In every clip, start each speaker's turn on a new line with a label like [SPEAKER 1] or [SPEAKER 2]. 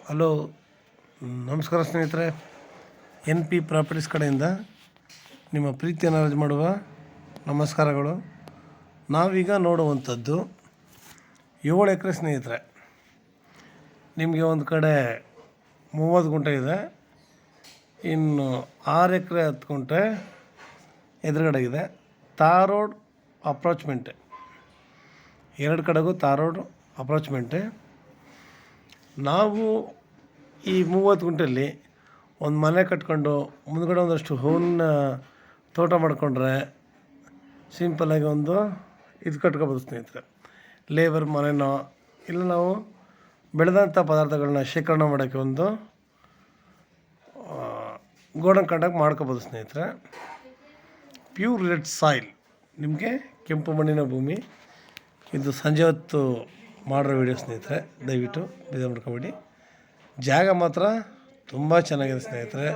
[SPEAKER 1] Hello, ನಮಸ್ಕಾರ ಸ್ನೇಹಿತರೆ. N P properties ಕಡೆಯಿಂದ ನಿಮ್ಮ ಪ್ರೀತಿಯನ್ನು ಅರ್ಜಿ ಮಾಡುವ ನಮಸ್ಕಾರಗಳು. ನಾವೀಗ ನೋಡುವಂಥದ್ದು 7 ಎಕರೆ ಸ್ನೇಹಿತರೆ. ನಿಮಗೆ ಒಂದು ಕಡೆ 30 ಗುಂಟೆ ಇದೆ, ಇನ್ನು 6 ಎಕರೆ 10 ಗುಂಟೆ ಎದುರುಗಡೆ ಇದೆ. ತಾರ್ ರೋಡ್ ಅಪ್ರೋಚ್ಮೆಂಟೆ, 2 ಕಡೆಗೂ ತಾರ್ ರೋಡ್ ಅಪ್ರೋಚ್ಮೆಂಟೆ. ನಾವು ಈ 30 ಗುಂಟೆಯಲ್ಲಿ ಒಂದು ಮನೆ ಕಟ್ಕೊಂಡು ಮುಂದ್ಗಡೆ ಒಂದಷ್ಟು ಹೂವಿನ ತೋಟ ಮಾಡಿಕೊಂಡ್ರೆ ಸಿಂಪಲ್ಲಾಗಿ ಒಂದು ಇದು ಕಟ್ಕೋಬೋದು ಸ್ನೇಹಿತರೆ. ಲೇಬರ್ ಮನೆನೋ ಇಲ್ಲ ನಾವು ಬೆಳೆದಂಥ ಪದಾರ್ಥಗಳನ್ನ ಶೇಖರಣೆ ಮಾಡೋಕ್ಕೆ ಒಂದು ಗೋಡನ್ ಕಂಡಕ್ಟ್ ಮಾಡ್ಕೋಬೋದು ಸ್ನೇಹಿತರೆ. ಪ್ಯೂರ್ ರೆಡ್ ಸಾಯಿಲ್, ನಿಮಗೆ ಕೆಂಪು ಮಣ್ಣಿನ ಭೂಮಿ. ಇದು ಸಂಜೆ ಹೊತ್ತು ಮಾಡಿರೋ ವಿಡಿಯೋ ಸ್ನೇಹಿತರೆ, ದಯವಿಟ್ಟು ಬೇಜಾರು ಮಾಡ್ಕೊಬೇಡಿ. ಜಾಗ ಮಾತ್ರ ತುಂಬ ಚೆನ್ನಾಗಿದೆ ಸ್ನೇಹಿತರೆ.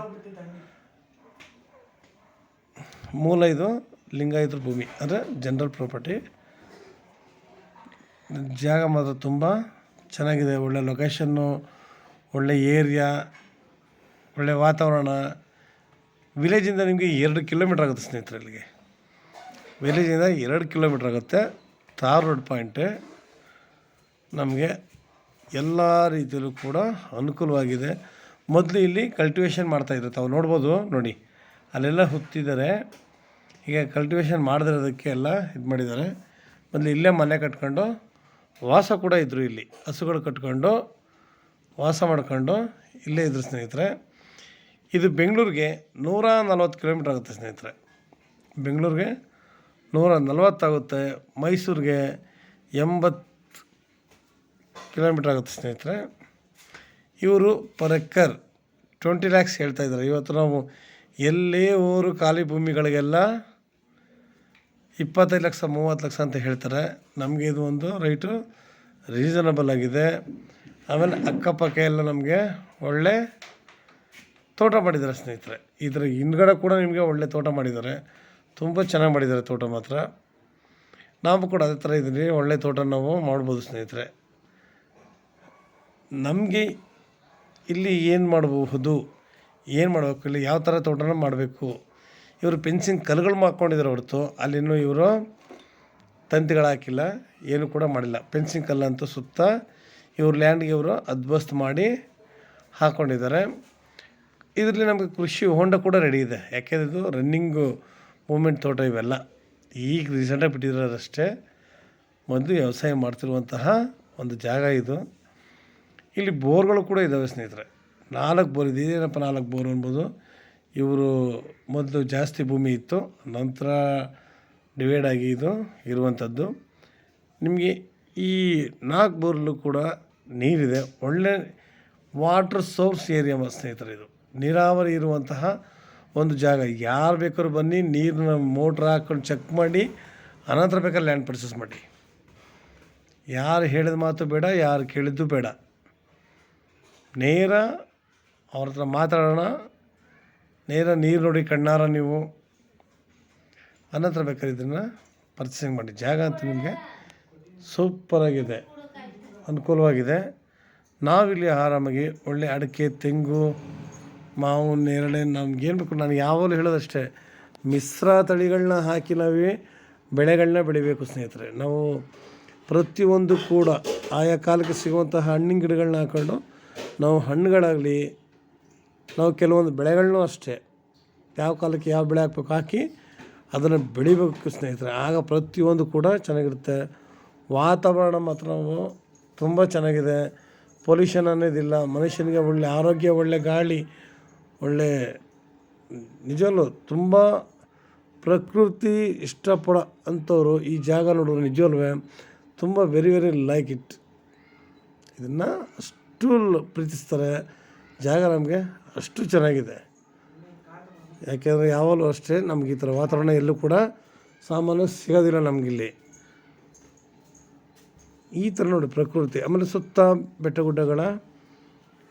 [SPEAKER 1] ಮೂಲ ಇದು ಲಿಂಗಾಯತರ ಭೂಮಿ, ಅಂದರೆ ಜನರಲ್ ಪ್ರಾಪರ್ಟಿ. ಜಾಗ ಮಾತ್ರ ತುಂಬ ಚೆನ್ನಾಗಿದೆ. ಒಳ್ಳೆ ಲೊಕೇಶನ್ನು, ಒಳ್ಳೆ ಏರಿಯಾ, ಒಳ್ಳೆ ವಾತಾವರಣ. ವಿಲೇಜಿಂದ ನಿಮಗೆ 2 ಕಿಲೋಮೀಟ್ರ್ ಆಗುತ್ತೆ ಸ್ನೇಹಿತರೆ. ಇಲ್ಲಿಗೆ ವಿಲೇಜಿಂದ 2 ಕಿಲೋಮೀಟ್ರ್ ಆಗುತ್ತೆ. ತಾರ್ ರೋಡ್ ಪಾಯಿಂಟೆ. ನಮಗೆ ಎಲ್ಲ ರೀತಿಯಲ್ಲೂ ಕೂಡ ಅನುಕೂಲವಾಗಿದೆ. ಮೊದಲು ಇಲ್ಲಿ ಕಲ್ಟಿವೇಷನ್ ಮಾಡ್ತಾಯಿದ್ರು, ತಾವು ನೋಡ್ಬೋದು ನೋಡಿ, ಅಲ್ಲೆಲ್ಲ ಹುತ್ತಿದ್ದಾರೆ. ಈಗ ಕಲ್ಟಿವೇಷನ್ ಮಾಡದಿರೋದಕ್ಕೆ ಎಲ್ಲ ಇದು ಮಾಡಿದ್ದಾರೆ. ಮೊದಲು ಇಲ್ಲೇ ಮನೆ ಕಟ್ಕೊಂಡು ವಾಸ ಕೂಡ ಇದ್ದರು. ಇಲ್ಲಿ ಹಸುಗಳು ಕಟ್ಕೊಂಡು ವಾಸ ಮಾಡ್ಕೊಂಡು ಇಲ್ಲೇ ಇದ್ದರು ಸ್ನೇಹಿತರೆ. ಇದು ಬೆಂಗಳೂರಿಗೆ 140 ಕಿಲೋಮೀಟ್ರ್ ಆಗುತ್ತೆ ಸ್ನೇಹಿತರೆ. ಬೆಂಗಳೂರಿಗೆ 140 ಆಗುತ್ತೆ. ಮೈಸೂರಿಗೆ 80 ಕಿಲೋಮೀಟ್ರ್ ಆಗುತ್ತೆ ಸ್ನೇಹಿತರೆ. ಇವರು ಪರ್ ಎಕರ್ 20 lakhs ಹೇಳ್ತಾಯಿದ್ದಾರೆ. ಇವತ್ತು ನಾವು ಎಲ್ಲೇ ಊರು ಖಾಲಿ ಭೂಮಿಗಳಿಗೆಲ್ಲ 25 ಲಕ್ಷ 30 ಲಕ್ಷ ಅಂತ ಹೇಳ್ತಾರೆ. ನಮಗೆ ಇದು ಒಂದು ರೈಟು ರೀಸನಬಲ್ ಆಗಿದೆ. ಆಮೇಲೆ ಅಕ್ಕಪಕ್ಕ ಎಲ್ಲ ನಮಗೆ ಒಳ್ಳೆ ತೋಟ ಮಾಡಿದ್ದಾರೆ ಸ್ನೇಹಿತರೆ. ಇದರ ಹಿಂದ್ಗಡೆ ಕೂಡ ನಿಮಗೆ ಒಳ್ಳೆ ತೋಟ ಮಾಡಿದ್ದಾರೆ, ತುಂಬ ಚೆನ್ನಾಗಿ ಮಾಡಿದ್ದಾರೆ ತೋಟ ಮಾತ್ರ. ನಾವು ಕೂಡ ಅದೇ ಥರ ಇದ್ದೀನಿ, ಒಳ್ಳೆ ತೋಟ ನಾವು ಮಾಡ್ಬೋದು ಸ್ನೇಹಿತರೆ. ನಮಗೆ ಇಲ್ಲಿ ಏನು ಮಾಡಬಹುದು, ಏನು ಮಾಡಬೇಕು, ಇಲ್ಲಿ ಯಾವ ಥರ ತೋಟನ ಮಾಡಬೇಕು. ಇವರು ಫೆನ್ಸಿಂಗ್ ಕಲ್ಲುಗಳು ಮಾಡ್ಕೊಂಡಿದ್ದಾರೆ ಹೊರತು ಅಲ್ಲಿನ್ನೂ ಇವರು ತಂತಿಗಳು ಹಾಕಿಲ್ಲ, ಏನು ಕೂಡ ಮಾಡಿಲ್ಲ. ಫೆನ್ಸಿಂಗ್ ಕಲ್ಲಂತೂ ಸುತ್ತ ಇವ್ರ ಲ್ಯಾಂಡ್ಗೆ ಇವರು ಅದ್ಬಸ್ತ್ ಮಾಡಿ ಹಾಕ್ಕೊಂಡಿದ್ದಾರೆ. ಇದರಲ್ಲಿ ನಮಗೆ ಕೃಷಿ ಹೊಂಡ ಕೂಡ ರೆಡಿ ಇದೆ. ಯಾಕೆಂದರೆ ಇದು ರನ್ನಿಂಗು ಮೂಮೆಂಟ್ ತೋಟ ಇವೆಲ್ಲ ಈಗ ರೀಸೆಂಟಾಗಿ ಬಿಟ್ಟಿರೋದಷ್ಟೇ. ಮೊದಲು ವ್ಯವಸಾಯ ಮಾಡ್ತಿರುವಂತಹ ಒಂದು ಜಾಗ ಇದು. ಇಲ್ಲಿ ಬೋರ್ಗಳು ಕೂಡ ಇದ್ದಾವೆ ಸ್ನೇಹಿತರೆ. 4 ಬೋರ್ ಇದೆ. ಏನಪ್ಪ 4 ಬೋರ್ ಅನ್ಬೋದು. ಇವರು ಮೊದಲು ಜಾಸ್ತಿ ಭೂಮಿ ಇತ್ತು, ನಂತರ ಡಿವೈಡ್ ಆಗಿ ಇದು ಇರುವಂಥದ್ದು. ನಿಮಗೆ ಈ 4 ಬೋರ್ಲು ಕೂಡ ನೀರಿದೆ. ಒಳ್ಳೆ ವಾಟರ್ ಸೋರ್ಸ್ ಏರಿಯಾ ಸ್ನೇಹಿತರೆ. ಇದು ನೀರಾವರಿ ಇರುವಂತಹ ಒಂದು ಜಾಗ. ಯಾರು ಬೇಕಾದ್ರೂ ಬನ್ನಿ, ನೀರನ್ನ ಮೋಟ್ರ್ ಹಾಕ್ಕೊಂಡು ಚೆಕ್ ಮಾಡಿ ಅನಂತರ ಬೇಕಾದ್ರೆ ಲ್ಯಾಂಡ್ ಪರ್ಚೇಸ್ ಮಾಡಿ. ಯಾರು ಹೇಳಿದ ಮಾತು ಬೇಡ, ಯಾರು ಕೇಳಿದ್ದು ಬೇಡ. ನೇರ ಅವ್ರ ಹತ್ರ ಮಾತಾಡೋಣ, ನೇರ ನೀರು ನೋಡಿ ಕಣ್ಣಾರ ನೀವು ಅನಂತರ ಬೇಕಾದ್ರೆ ಇದನ್ನು ಪರ್ಚೇಸಿಂಗ್ ಮಾಡಿ. ಜಾಗ ಅಂತ ನಿಮಗೆ ಸೂಪರಾಗಿದೆ, ಅನುಕೂಲವಾಗಿದೆ. ನಾವಿಲ್ಲಿ ಆರಾಮಾಗಿ ಒಳ್ಳೆ ಅಡಿಕೆ, ತೆಂಗು, ಮಾವು, ನೇರಳೆ, ನಮಗೇನು ಬೇಕು. ನಾನು ಯಾವಾಗಲೂ ಹೇಳೋದಷ್ಟೇ, ಮಿಶ್ರ ತಳಿಗಳನ್ನ ಹಾಕಿ ನಾವೇ ಬೆಳೆಗಳನ್ನ ಬೆಳಿಬೇಕು ಸ್ನೇಹಿತರೆ. ನಾವು ಪ್ರತಿಯೊಂದು ಕೂಡ ಆಯಾ ಕಾಲಕ್ಕೆ ಸಿಗುವಂತಹ ಹಣ್ಣಿನ ಗಿಡಗಳನ್ನ ಹಾಕ್ಕೊಂಡು ನಾವು ಹಣ್ಣುಗಳಾಗಲಿ, ನಾವು ಕೆಲವೊಂದು ಬೆಳೆಗಳನ್ನೂ ಅಷ್ಟೇ ಯಾವ ಕಾಲಕ್ಕೆ ಯಾವ ಬೆಳೆ ಹಾಕ್ಬೇಕು ಹಾಕಿ ಅದನ್ನು ಬೆಳಿಬೇಕು ಸ್ನೇಹಿತರೆ. ಆಗ ಪ್ರತಿಯೊಂದು ಕೂಡ ಚೆನ್ನಾಗಿರುತ್ತೆ. ವಾತಾವರಣ ಮಾತ್ರ ನಾವು ತುಂಬ ಚೆನ್ನಾಗಿದೆ. ಪೊಲ್ಯೂಷನ್ ಅನ್ನೋದಿಲ್ಲ. ಮನುಷ್ಯನಿಗೆ ಒಳ್ಳೆ ಆರೋಗ್ಯ, ಒಳ್ಳೆ ಗಾಳಿ, ಒಳ್ಳೆ ನಿಜವಲ್ಲೂ ತುಂಬ ಪ್ರಕೃತಿ ಇಷ್ಟಪಡೋ ಅಂಥವ್ರು ಈ ಜಾಗ ನೋಡಿದ್ರೆ ನಿಜವಲ್ವೇ ತುಂಬ ವೆರಿ ಲೈಕ್ ಇಟ್. ಇದನ್ನು ಅಷ್ಟು ಪ್ರೀತಿಸ್ತಾರೆ. ಜಾಗ ನಮಗೆ ಅಷ್ಟು ಚೆನ್ನಾಗಿದೆ. ಯಾಕೆಂದರೆ ಯಾವಾಗಲೂ ಅಷ್ಟೇ ನಮ್ಗೆ ಈ ಥರ ವಾತಾವರಣ ಎಲ್ಲೂ ಕೂಡ ಸಾಮಾನ್ಯ ಸಿಗೋದಿಲ್ಲ ನಮಗಿಲ್ಲಿ. ಈ ಥರ ನೋಡಿ ಪ್ರಕೃತಿ. ಆಮೇಲೆ ಸುತ್ತ ಬೆಟ್ಟ ಗುಡ್ಡಗಳ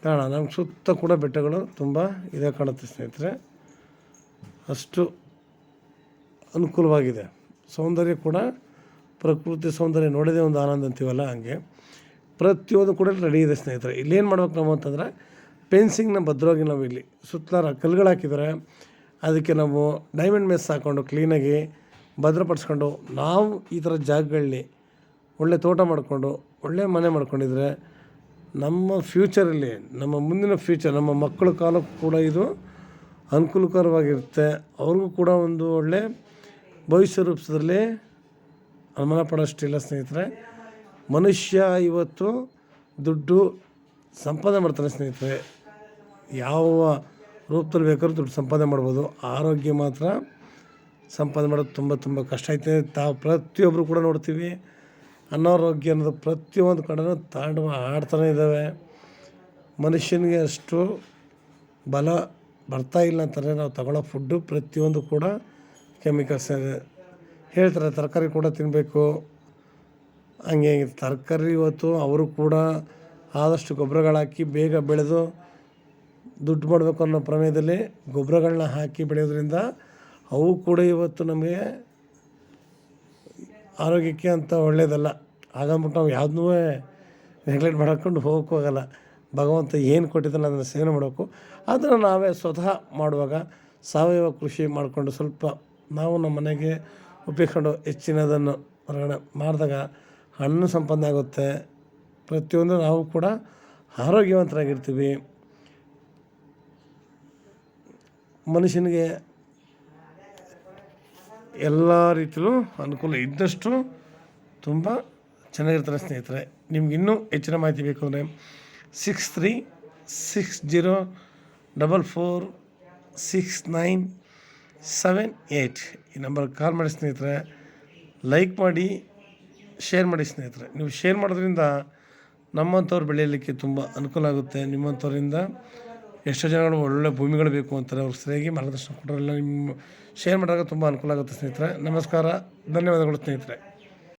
[SPEAKER 1] ಕಾರಣ ನಮ್ಗೆ ಸುತ್ತ ಕೂಡ ಬೆಟ್ಟಗಳು ತುಂಬ ಇದೇ ಕಾಣುತ್ತೆ ಸ್ನೇಹಿತರೆ. ಅಷ್ಟು ಅನುಕೂಲವಾಗಿದೆ. ಸೌಂದರ್ಯ ಕೂಡ ಪ್ರಕೃತಿ ಸೌಂದರ್ಯ ನೋಡೋದೇ ಒಂದು ಆನಂದ ಅಂತೀವಲ್ಲ, ಹಂಗೆ ಪ್ರತಿಯೊಂದು ಕೂಡ ರೆಡಿ ಇದೆ ಸ್ನೇಹಿತರೆ. ಇಲ್ಲೇನು ಮಾಡ್ಬೇಕು ನಾವು ಅಂತಂದರೆ ಫೆನ್ಸಿಂಗ್ನ ಭದ್ರವಾಗಿ ನಾವು ಇಲ್ಲಿ ಸುತ್ತಲಾರ ಕಲ್ಲುಗಳು ಹಾಕಿದರೆ ಅದಕ್ಕೆ ನಾವು ಡೈಮಂಡ್ ಮೆಸ್ ಹಾಕ್ಕೊಂಡು ಕ್ಲೀನಾಗಿ ಭದ್ರಪಡಿಸ್ಕೊಂಡು ನಾವು ಈ ಥರ ಜಾಗಗಳಲ್ಲಿ ಒಳ್ಳೆ ತೋಟ ಮಾಡಿಕೊಂಡು ಒಳ್ಳೆ ಮನೆ ಮಾಡ್ಕೊಂಡಿದ್ರೆ ನಮ್ಮ ಫ್ಯೂಚರಲ್ಲಿ ನಮ್ಮ ಮುಂದಿನ ಫ್ಯೂಚರ್ ನಮ್ಮ ಮಕ್ಕಳ ಕಾಲಕ್ಕೂ ಕೂಡ ಇದು ಅನುಕೂಲಕರವಾಗಿರುತ್ತೆ. ಅವ್ರಿಗೂ ಕೂಡ ಒಂದು ಒಳ್ಳೆ ಭವಿಷ್ಯ ರೂಪಿಸೋದ್ರಲ್ಲಿ ಅನುಮಾನ ಪಡೋಷ್ಟಿಲ್ಲ ಸ್ನೇಹಿತರೆ. ಮನುಷ್ಯ ಇವತ್ತು ದುಡ್ಡು ಸಂಪಾದನೆ ಮಾಡ್ತಾನೆ ಸ್ನೇಹಿತರೆ. ಯಾವ ರೂಪದಲ್ಲಿ ಬೇಕಾದ್ರೂ ದುಡ್ಡು ಸಂಪಾದನೆ ಮಾಡ್ಬೋದು. ಆರೋಗ್ಯ ಮಾತ್ರ ಸಂಪಾದನೆ ಮಾಡೋದು ತುಂಬ ಕಷ್ಟ ಐತೆ. ತಾವು ಪ್ರತಿಯೊಬ್ಬರು ಕೂಡ ನೋಡ್ತೀವಿ ಅನಾರೋಗ್ಯ ಅನ್ನೋದು ಪ್ರತಿಯೊಂದು ಕಡೆನೂ ಆಡ್ತಾನೆ ಇದ್ದಾವೆ. ಮನುಷ್ಯನಿಗೆ ಅಷ್ಟು ಬಲ ಬರ್ತಾ ಇಲ್ಲ ಅಂತಾರೆ. ನಾವು ತಗೊಳ್ಳೋ ಫುಡ್ಡು ಪ್ರತಿಯೊಂದು ಕೂಡ ಕೆಮಿಕಲ್ಸ್ ಹೇಳ್ತಾರೆ. ತರಕಾರಿ ಕೂಡ ತಿನ್ನಬೇಕು. ಹಂಗೆ ತರಕಾರಿ ಇವತ್ತು ಅವರು ಕೂಡ ಆದಷ್ಟು ಗೊಬ್ಬರಗಳಾಕಿ ಬೇಗ ಬೆಳೆದು ದುಡ್ಡು ಮಾಡಬೇಕು ಅನ್ನೋ ಪ್ರಮೇಯದಲ್ಲಿ ಗೊಬ್ಬರಗಳನ್ನ ಹಾಕಿ ಬೆಳೆಯೋದ್ರಿಂದ ಅವು ಕೂಡ ಇವತ್ತು ನಮಗೆ ಆರೋಗ್ಯಕ್ಕೆ ಅಂತ ಒಳ್ಳೆಯದಲ್ಲ. ಹಾಗಂದ್ಬಿಟ್ಟು ನಾವು ಯಾವುದನ್ನೂ ನೆಗ್ಲೆಕ್ಟ್ ಮಾಡ್ಕೊಂಡು ಹೋಗೋಕ್ಕೂ ಆಗಲ್ಲ. ಭಗವಂತ ಏನು ಕೊಟ್ಟಿದ್ದಾನೆ ಅದನ್ನು ಸೇವನೆ ಮಾಡಬೇಕು. ಅದನ್ನು ನಾವೇ ಸ್ವತಃ ಮಾಡುವಾಗ ಸಾವಯವ ಕೃಷಿ ಮಾಡಿಕೊಂಡು ಸ್ವಲ್ಪ ನಾವು ನಮ್ಮ ಮನೆಗೆ ಉಪಯೋಗಿಸ್ಕೊಂಡು ಹೆಚ್ಚಿನದನ್ನು ಹೊರಗಡೆ ಮಾಡಿದಾಗ ಹಣ್ಣು ಸಂಪಾದನೆ ಆಗುತ್ತೆ. ಪ್ರತಿಯೊಂದು ನಾವು ಕೂಡ ಆರೋಗ್ಯವಂತರಾಗಿರ್ತೀವಿ. ಮನುಷ್ಯನಿಗೆ ಎಲ್ಲ ರೀತಿಯಲ್ಲೂ ಅನುಕೂಲ ಇದ್ದಷ್ಟು ತುಂಬ ಚೆನ್ನಾಗಿರ್ತಾರೆ ಸ್ನೇಹಿತರೆ. ನಿಮ್ಗೆ ಇನ್ನೂ ಹೆಚ್ಚಿನ ಮಾಹಿತಿ ಬೇಕು ಅಂದರೆ 6360446978 ಈ ನಂಬರ್ಗೆ ಕಾಲ್ ಮಾಡಿ ಸ್ನೇಹಿತರೆ. ಲೈಕ್ ಮಾಡಿ, ಶೇರ್ ಮಾಡಿ ಸ್ನೇಹಿತರೆ. ನೀವು ಶೇರ್ ಮಾಡೋದ್ರಿಂದ ನಮ್ಮಂಥವ್ರು ಬೆಳೆಯಲಿಕ್ಕೆ ತುಂಬ ಅನುಕೂಲ ಆಗುತ್ತೆ. ನಿಮ್ಮಂಥವ್ರಿಂದ ಎಷ್ಟೋ ಜನಗಳು ಒಳ್ಳೆ ಭೂಮಿಗಳು ಬೇಕು ಅಂತಾರೆ. ಅವ್ರು ಸರಿಯಾಗಿ ಮಾರ್ಗದರ್ಶನ ಕೊಟ್ಟರೆಲ್ಲ ನಿಮ್ಮ ಶೇರ್ ಮಾಡಿದಾಗ ತುಂಬ ಅನುಕೂಲ ಆಗುತ್ತೆ ಸ್ನೇಹಿತರೆ. ನಮಸ್ಕಾರ, ಧನ್ಯವಾದಗಳು ಸ್ನೇಹಿತರೆ.